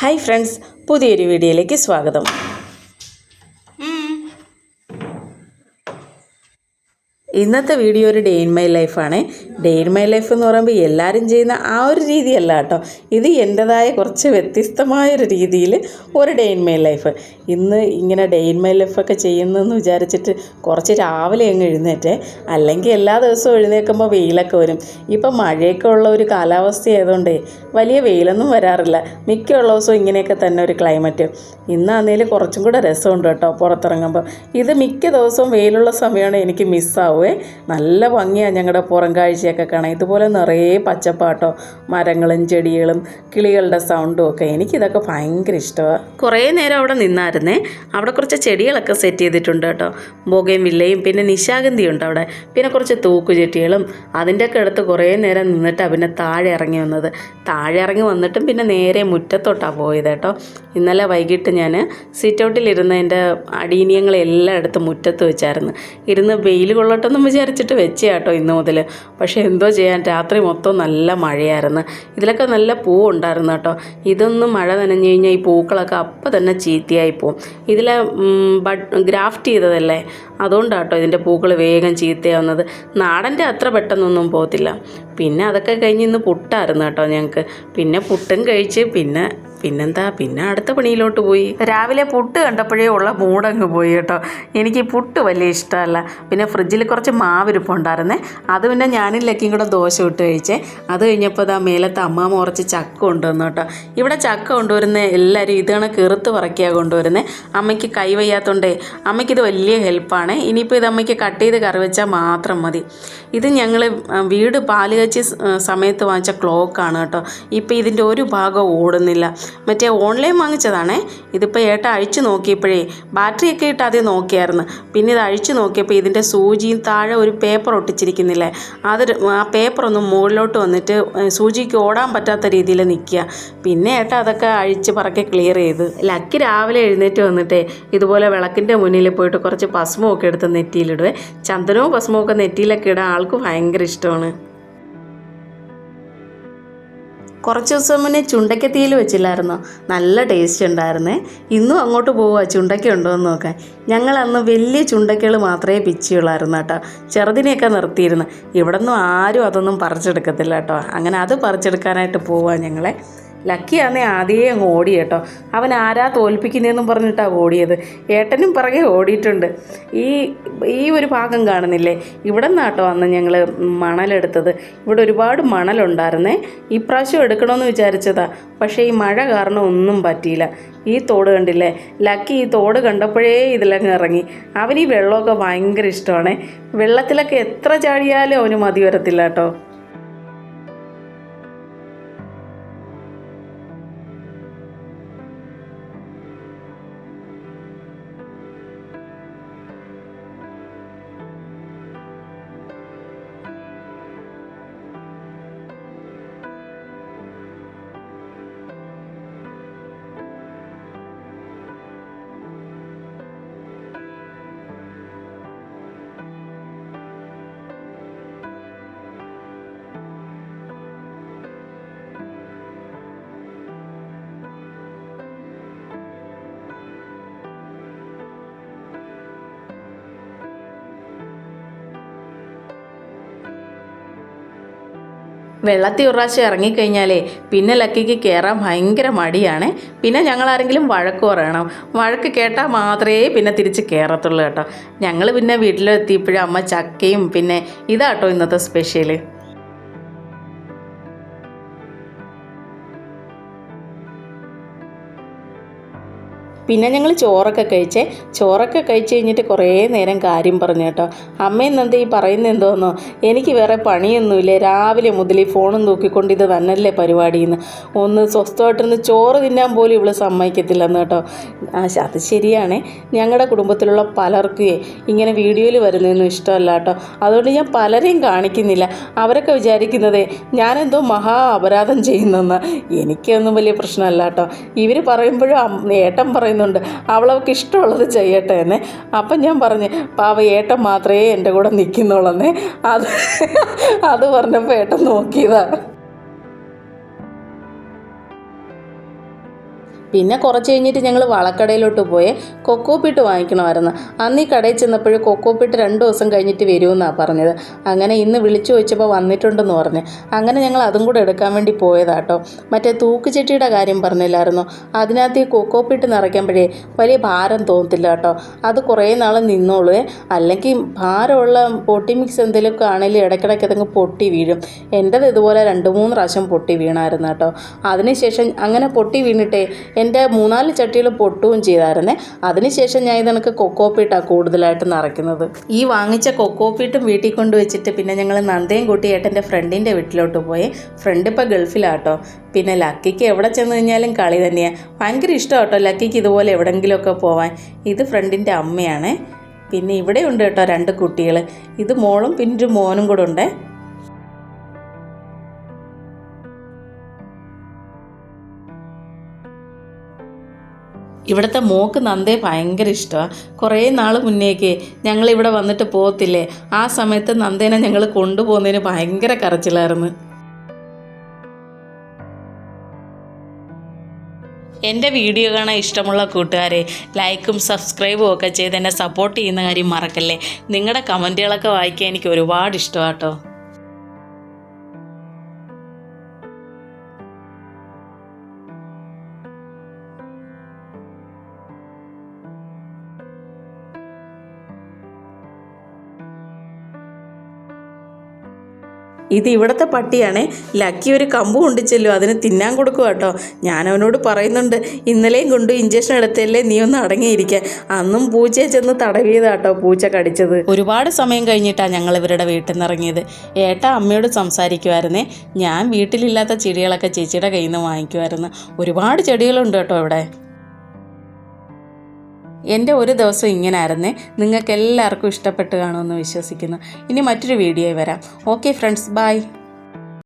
Hi friends, പുതിയൊരു വീഡിയോയിലേക്ക് സ്വാഗതം. ഇന്നത്തെ വീഡിയോ ഒരു ഡേ ഇൻ മൈ ലൈഫാണ്. ഡേ ഇൻ മൈ ലൈഫ് എന്ന് പറയുമ്പോൾ എല്ലാവരും ചെയ്യുന്ന ആ ഒരു രീതിയല്ല കേട്ടോ. ഇത് എൻ്റെതായ കുറച്ച് വ്യത്യസ്തമായൊരു രീതിയിൽ ഒരു ഡേ ഇൻ മൈ ലൈഫ്. ഇന്ന് ഇങ്ങനെ ഡേ ഇൻ മൈ ലൈഫൊക്കെ ചെയ്യുന്നതെന്ന് വിചാരിച്ചിട്ട് കുറച്ച് രാവിലെ അങ്ങ് എഴുന്നേറ്റേ. അല്ലെങ്കിൽ എല്ലാ ദിവസവും എഴുന്നേൽക്കുമ്പോൾ വെയിലൊക്കെ വരും. ഇപ്പം മഴയൊക്കെ ഉള്ള ഒരു കാലാവസ്ഥ ആയതുകൊണ്ടേ വലിയ വെയിലൊന്നും വരാറില്ല. മിക്കുള്ള ദിവസവും ഇങ്ങനെയൊക്കെ തന്നെ ഒരു ക്ലൈമറ്റ്. ഇന്നാന്നേൽ കുറച്ചും കൂടെ രസമുണ്ട് കേട്ടോ പുറത്തിറങ്ങുമ്പോൾ. ഇത് മിക്ക ദിവസവും വെയിലുള്ള സമയമാണ് എനിക്ക് മിസ്സാവും. നല്ല ഭംഗിയാണ് ഞങ്ങളുടെ പുറം കാഴ്ചയൊക്കെ കാണാൻ. ഇതുപോലെ നിറയെ പച്ചപ്പാട്ടോ, മരങ്ങളും ചെടികളും കിളികളുടെ സൗണ്ടും ഒക്കെ. എനിക്കിതൊക്കെ ഭയങ്കര ഇഷ്ടമാണ്. കുറേ നേരം അവിടെ നിന്നായിരുന്നേ. അവിടെ കുറച്ച് ചെടികളൊക്കെ സെറ്റ് ചെയ്തിട്ടുണ്ട് കേട്ടോ. ബൊഗെൻവില്ലയും പിന്നെ നിശാഗന്ധിയുണ്ട് അവിടെ. പിന്നെ കുറച്ച് തൂക്കുചെട്ടികളും. അതിൻ്റെയൊക്കെ അടുത്ത് കുറേ നേരം നിന്നിട്ടാണ് പിന്നെ താഴെ ഇറങ്ങി വന്നത്. താഴെ ഇറങ്ങി വന്നിട്ടും പിന്നെ നേരെ മുറ്റത്തോട്ടാണ് പോയത് കേട്ടോ. ഇന്നലെ വൈകിട്ട് ഞാൻ സിറ്റ് ഔട്ടിലിരുന്ന് എൻ്റെ അടീനിയങ്ങളെല്ലാം എടുത്ത് മുറ്റത്ത് വെച്ചായിരുന്നു. ഇരുന്ന് വെയിൽ കൊള്ളട്ടെന്ന് വിചാരിച്ചിട്ട് വെച്ചേ കേട്ടോ ഇന്ന് മുതൽ. പക്ഷേ എന്തോ ചെയ്യാൻ, രാത്രി മൊത്തം നല്ല മഴയായിരുന്നു. ഇതിലൊക്കെ നല്ല പൂവുണ്ടായിരുന്നു കേട്ടോ. ഇതൊന്നും മഴ നനഞ്ഞു കഴിഞ്ഞാൽ ഈ പൂക്കളൊക്കെ അപ്പം തന്നെ ചീത്തയായി പോവും. ഇതിലെ ഗ്രാഫ്റ്റ് ചെയ്തതല്ലേ, അതുകൊണ്ടാട്ടോ ഇതിൻ്റെ പൂക്കൾ വേഗം ചീത്തയാവുന്നത്. നാടൻ്റെ അത്ര പെട്ടെന്നൊന്നും പോകത്തില്ല. പിന്നെ അതൊക്കെ കഴിഞ്ഞ് ഇന്ന് പുട്ടായിരുന്നു കേട്ടോ ഞങ്ങൾക്ക്. പിന്നെ പുട്ടും കഴിച്ച് പിന്നെ അടുത്ത പണിയിലോട്ട് പോയി. രാവിലെ പുട്ട് കണ്ടപ്പോഴേ ഉള്ള മൂടങ്ങ് പോയി കേട്ടോ. എനിക്ക് പുട്ട് വലിയ ഇഷ്ടമല്ല. പിന്നെ ഫ്രിഡ്ജിൽ കുറച്ച് മാവിരിപ്പുണ്ടായിരുന്നേ. അത് പിന്നെ ഞാനും ലക്കിയും കൂടെ ദോശ ഇട്ട് കഴിച്ചേ. അത് കഴിഞ്ഞപ്പോൾ മേലത്തെ അമ്മാമ്മ കുറച്ച് ചക്ക കൊണ്ടുവന്നു കേട്ടോ. ഇവിടെ ചക്ക കൊണ്ടുവരുന്ന എല്ലാവരും ഇതാണ് കീർത്ത് പറക്കിയാണ് കൊണ്ടുവരുന്നത്. അമ്മയ്ക്ക് കൈ വയ്യാത്തതുകൊണ്ടേ അമ്മയ്ക്കിത് വലിയ ഹെൽപ്പാണ്. ഇനിയിപ്പോൾ ഇത് അമ്മയ്ക്ക് കട്ട് ചെയ്ത് കറി വെച്ചാൽ മാത്രം മതി. ഇത് ഞങ്ങൾ വീട് പാല് കാച്ചി സമയത്ത് വാങ്ങിച്ച ക്ലോക്കാണ് കേട്ടോ. ഇപ്പോൾ ഇതിൻ്റെ ഒരു ഭാഗം ഓടുന്നില്ല. മറ്റേ ഓൺലൈൻ വാങ്ങിച്ചതാണേ. ഇതിപ്പോൾ ഏട്ട അഴിച്ചു നോക്കിയപ്പോഴേ ബാറ്ററിയൊക്കെ ഇട്ട് ആദ്യം നോക്കിയായിരുന്നു. പിന്നെ ഇത് അഴിച്ചു നോക്കിയപ്പോൾ ഇതിൻ്റെ സൂചിയും താഴെ ഒരു പേപ്പർ ഒട്ടിച്ചിരിക്കുന്നില്ലേ, ആ പേപ്പറൊന്നും മുകളിലോട്ട് വന്നിട്ട് സൂചിക്ക് ഓടാൻ പറ്റാത്ത രീതിയിൽ നിൽക്കുക. പിന്നെ ഏട്ട അതൊക്കെ അഴിച്ച് പറക്കെ ക്ലിയർ ചെയ്ത്. ലക്കി രാവിലെ എഴുന്നേറ്റ് വന്നിട്ടേ ഇതുപോലെ വിളക്കിൻ്റെ മുന്നിൽ പോയിട്ട് കുറച്ച് ഭസ്മമൊക്കെ എടുത്ത് നെറ്റിയിലിടുവേ. ചന്ദനവും ഭസ്മവും ഒക്കെ നെറ്റിയിലൊക്കെ ഇടാൻ ആൾക്ക് ഭയങ്കര ഇഷ്ടമാണ്. കുറച്ച് ദിവസം മുന്നേ ചുണ്ടയ്ക്കത്തിയിൽ വെച്ചില്ലായിരുന്നോ, നല്ല ടേസ്റ്റ് ഉണ്ടായിരുന്നേ. ഇന്നും അങ്ങോട്ട് പോവുക ചുണ്ടയ്ക്ക ഉണ്ടോ എന്ന് നോക്കാൻ. ഞങ്ങൾ അന്ന് വലിയ ചുണ്ടയ്ക്കകൾ മാത്രമേ പിച്ചിയുള്ളായിരുന്നു കേട്ടോ. ചെറുതിനെയൊക്കെ നിർത്തിയിരുന്നു. ഇവിടെ നിന്നും ആരും അതൊന്നും പറിച്ചെടുക്കത്തില്ല കേട്ടോ. അങ്ങനെ അത് പറിച്ചെടുക്കാനായിട്ട് പോവുക ഞങ്ങളെ. ലക്കിയാന്നേ ആദ്യമേ അങ്ങ് ഓടി കേട്ടോ. അവൻ ആരാ തോൽപ്പിക്കുന്നതെന്നും പറഞ്ഞിട്ടാണ് ഓടിയത്. ഏട്ടനും പിറകെ ഓടിയിട്ടുണ്ട്. ഈ ഒരു ഭാഗം കാണുന്നില്ലേ, ഇവിടെ നിന്നാട്ടോ അന്ന് ഞങ്ങൾ മണലെടുത്തത്. ഇവിടെ ഒരുപാട് മണലുണ്ടായിരുന്നേ. ഇപ്രാവശ്യം എടുക്കണമെന്ന് വിചാരിച്ചതാ. പക്ഷേ ഈ മഴ കാരണം ഒന്നും പറ്റിയില്ല. ഈ തോട് കണ്ടില്ലേ, ലക്കി ഈ തോട് കണ്ടപ്പോഴേ ഇതിലങ്ങ് ഇറങ്ങി. അവന് ഈ വെള്ളമൊക്കെ ഭയങ്കര ഇഷ്ടമാണ്. വെള്ളത്തിലൊക്കെ എത്ര ചാടിയാലും അവന് മതി വരത്തില്ല കേട്ടോ. വെള്ളത്തിൽ ഒരു പ്രാവശ്യം ഇറങ്ങിക്കഴിഞ്ഞാലേ പിന്നെ ലക്കിക്ക് കയറാൻ ഭയങ്കര മടിയാണ്. പിന്നെ ഞങ്ങളാരെങ്കിലും വഴക്ക് പറയണം. വഴക്ക് കേട്ടാൽ മാത്രമേ പിന്നെ തിരിച്ച് കയറത്തുള്ളൂ കേട്ടോ. ഞങ്ങൾ പിന്നെ വീട്ടിലെത്തിയപ്പോഴും അമ്മ ചക്കയും പിന്നെ ഇതാട്ടോ ഇന്നത്തെ സ്പെഷ്യൽ. പിന്നെ ഞങ്ങൾ ചോറൊക്കെ കഴിച്ച് കഴിഞ്ഞിട്ട് കുറേ നേരം കാര്യം പറഞ്ഞു കേട്ടോ. അമ്മയെന്ന് എന്താ ഈ പറയുന്നത് എന്തോന്നോ, എനിക്ക് വേറെ പണിയൊന്നുമില്ല, രാവിലെ മുതൽ ഈ ഫോണും നോക്കിക്കൊണ്ട് ഇത് തന്നല്ലേ പരിപാടിയെന്ന്. ഒന്ന് സ്വസ്ഥമായിട്ടൊന്ന് ചോറ് തിന്നാൻ പോലും ഇവള് സമ്മതിക്കത്തില്ലെന്ന് കേട്ടോ. അത് ശരിയാണേ. ഞങ്ങളുടെ കുടുംബത്തിലുള്ള പലർക്കേ ഇങ്ങനെ വീഡിയോയിൽ വരുന്നതൊന്നും ഇഷ്ടമല്ല കേട്ടോ. അതുകൊണ്ട് ഞാൻ പലരെയും കാണിക്കുന്നില്ല. അവരൊക്കെ വിചാരിക്കുന്നതേ ഞാനെന്തോ മഹാ അപരാധം ചെയ്യുന്നെന്ന്. എനിക്കൊന്നും വലിയ പ്രശ്നമല്ല കേട്ടോ. ഇവർ പറയുമ്പോഴും ഏട്ടൻ പറയുന്നുണ്ട് അവളവൾക്ക് ഇഷ്ടമുള്ളത് ചെയ്യട്ടെ എന്ന്. അപ്പം ഞാൻ പറഞ്ഞു പാവ ഏട്ടൻ മാത്രമേ എൻ്റെ കൂടെ നിൽക്കുന്നുള്ളെന്നേ. അത് പറഞ്ഞപ്പോൾ ഏട്ടൻ നോക്കിയതാ. പിന്നെ കുറച്ച് കഴിഞ്ഞിട്ട് ഞങ്ങൾ വളക്കടയിലോട്ട് പോയി കൊക്കോപ്പീട്ട് വാങ്ങിക്കണമായിരുന്നു. അന്ന് ഈ കടയിൽ ചെന്നപ്പോൾ കൊക്കോപ്പീട്ട് 2 ദിവസം കഴിഞ്ഞിട്ട് വരുമെന്നാണ് പറഞ്ഞത്. അങ്ങനെ ഇന്ന് വിളിച്ചു ചോദിച്ചപ്പോൾ വന്നിട്ടുണ്ടെന്ന് പറഞ്ഞ്. അങ്ങനെ ഞങ്ങൾ അതും കൂടെ എടുക്കാൻ വേണ്ടി പോയതാട്ടോ. മറ്റേ തൂക്കുചട്ടിയുടെ കാര്യം പറഞ്ഞില്ലായിരുന്നോ, അതിനകത്ത് ഈ കൊക്കോപ്പീട്ട് നിറയ്ക്കുമ്പോഴേ വലിയ ഭാരം തോന്നത്തില്ല കേട്ടോ. അത് കുറേ നാൾ നിന്നോളൂ. അല്ലെങ്കിൽ ഭാരമുള്ള പൊട്ടി മിക്സ് എന്തെങ്കിലുമൊക്കെ ആണെങ്കിലും ഇടയ്ക്കിടയ്ക്ക് അതങ്ങ് പൊട്ടി വീഴും. എൻ്റേത് ഇതുപോലെ 2-3 പ്രാവശ്യം പൊട്ടി വീണായിരുന്നു കേട്ടോ. അതിനുശേഷം അങ്ങനെ പൊട്ടി വീണിട്ടേ എൻ്റെ 3-4 ചട്ടികൾ പൊട്ടുകയും ചെയ്തായിരുന്നേ. അതിനുശേഷം ഞാൻ ഇതെനിക്ക് കൊക്കോപ്പീട്ടാണ് കൂടുതലായിട്ട് നിറയ്ക്കുന്നത്. ഈ വാങ്ങിച്ച കൊക്കോപ്പീട്ടും വീട്ടിൽ കൊണ്ട് വെച്ചിട്ട് പിന്നെ ഞങ്ങൾ നന്ദയും കൂട്ടി ഏട്ടൻ്റെ ഫ്രണ്ടിൻ്റെ വീട്ടിലോട്ട് പോയി. ഫ്രണ്ട് ഇപ്പോൾ ഗൾഫിലാട്ടോ. പിന്നെ ലക്കിക്ക് എവിടെ ചെന്ന് കഴിഞ്ഞാലും കളി തന്നെയാണ്. ഭയങ്കര ഇഷ്ടം കേട്ടോ ലക്കിക്ക് ഇതുപോലെ എവിടെയെങ്കിലുമൊക്കെ പോവാൻ. ഇത് ഫ്രണ്ടിൻ്റെ അമ്മയാണ്. പിന്നെ ഇവിടെ ഉണ്ട് കേട്ടോ 2 കുട്ടികൾ. ഇത് മോളും പിന്നെ ഒരു മോനും കൂടെ ഉണ്ട്. ഇവിടുത്തെ മോക്ക് നന്ദയെ ഭയങ്കര ഇഷ്ടമാണ്. കുറേ നാൾ മുന്നേക്ക് ഞങ്ങളിവിടെ വന്നിട്ട് പോകത്തില്ലേ, ആ സമയത്ത് നന്ദേനെ ഞങ്ങൾ കൊണ്ടുപോകുന്നതിന് ഭയങ്കര കരച്ചിലായിരുന്നു. എൻ്റെ വീഡിയോ കാണാൻ ഇഷ്ടമുള്ള കൂട്ടുകാരെ ലൈക്കും സബ്സ്ക്രൈബും ഒക്കെ ചെയ്ത് എന്നെ സപ്പോർട്ട് ചെയ്യുന്ന കാര്യം മറക്കല്ലേ. നിങ്ങളുടെ കമൻറ്റുകളൊക്കെ വായിക്കാൻ എനിക്ക് ഒരുപാട് ഇഷ്ടമാട്ടോ. ഇത് ഇവിടുത്തെ പട്ടിയാണേ. ലക്കി ഒരു കമ്പ് കൊണ്ടിച്ചല്ലോ, അതിന് തിന്നാൻ കൊടുക്കുക കേട്ടോ. ഞാൻ അവനോട് പറയുന്നുണ്ട്, ഇന്നലെയും കൊണ്ട് ഇഞ്ചക്ഷൻ എടുത്തല്ലേ, നീ ഒന്ന് അടങ്ങിയിരിക്കാൻ. അന്നും പൂച്ചയെ ചെന്ന് തടവിയതാട്ടോ പൂച്ച കടിച്ചത്. ഒരുപാട് സമയം കഴിഞ്ഞിട്ടാണ് ഞങ്ങൾ ഇവരുടെ വീട്ടിൽ നിന്ന് ഇറങ്ങിയത്. ഏട്ടാ അമ്മയോട് സംസാരിക്കുമായിരുന്നേ. ഞാൻ വീട്ടിലില്ലാത്ത ചെടികളൊക്കെ ചേച്ചിയുടെ കയ്യിൽ നിന്ന് വാങ്ങിക്കുമായിരുന്നു. ഒരുപാട് ചെടികളുണ്ട് കേട്ടോ ഇവിടെ. എൻ്റെ ഒരു ദിവസം ഇങ്ങനെ ആയിരുന്നേ. നിങ്ങൾക്ക് എല്ലാവർക്കും ഇഷ്ടപ്പെട്ട് കാണുമെന്ന് വിശ്വസിക്കുന്നു. ഇനി മറ്റൊരു വീഡിയോയിൽ വരാം. Okay friends, by.